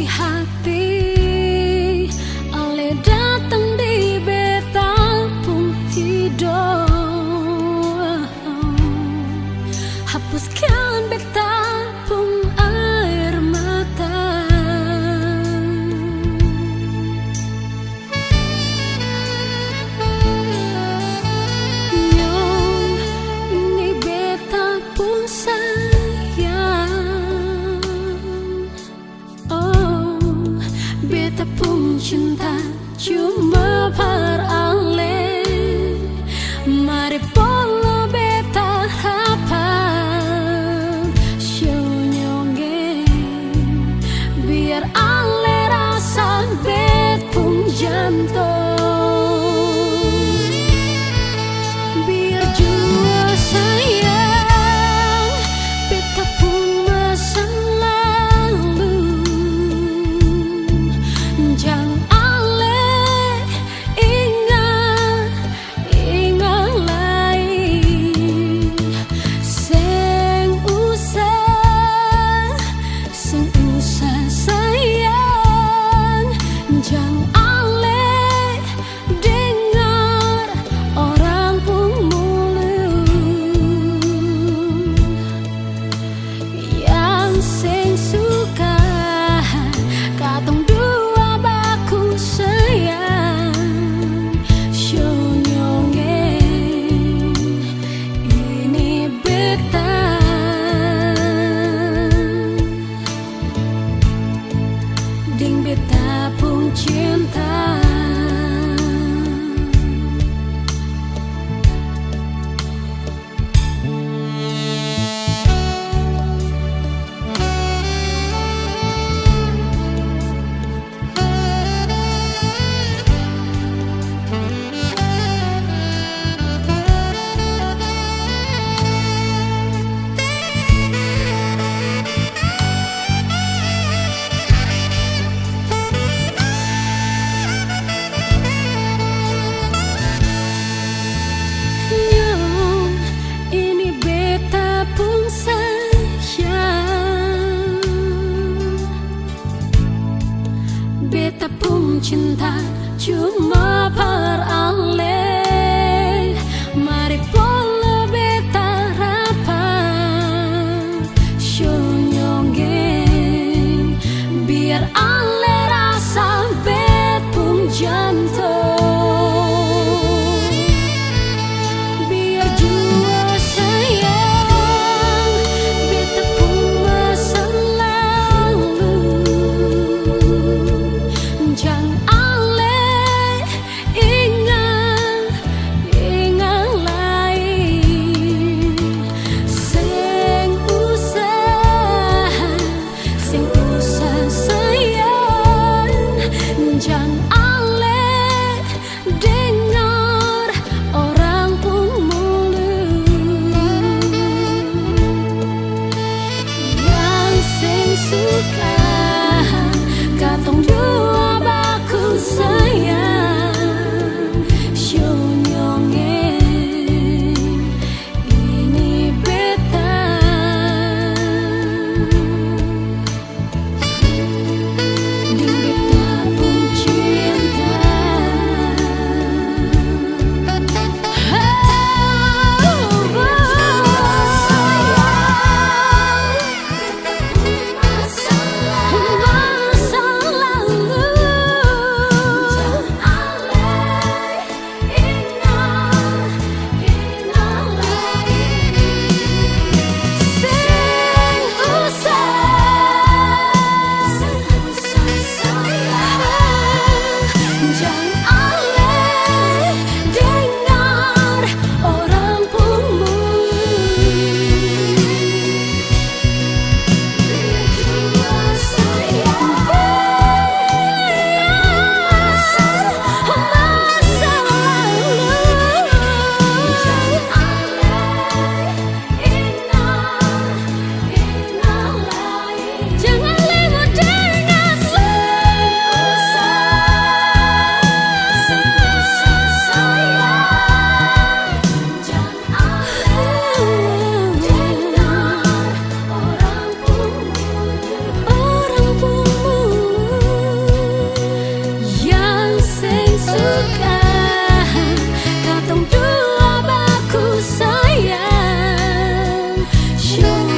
hati, ale datang di beta pun hidup. Hapuskan beta pun air mata. Nyong, ini beta pun sayang. Oh, beta pun cinta cuma parale. Mari polo beta harapan syonyonge, biar ale rasa bet pun jantung. Biar jua sayang beta pun masa lalu. Jangan ale ingat lagi. Seng usah sayang. Jangan ale dengar orang pun mulut yang seng suka katong dua baku sayang. Syonyonge, ini beta ding beta pun cinta. Nyong, ini beta pun sayang. Beta pun cinta cuma parale. Mari polo beta harapan syonyonge, biar ale rasa bet pun jantung. Biar jua sayang beta pun masa lalu. Jangan ale ingat show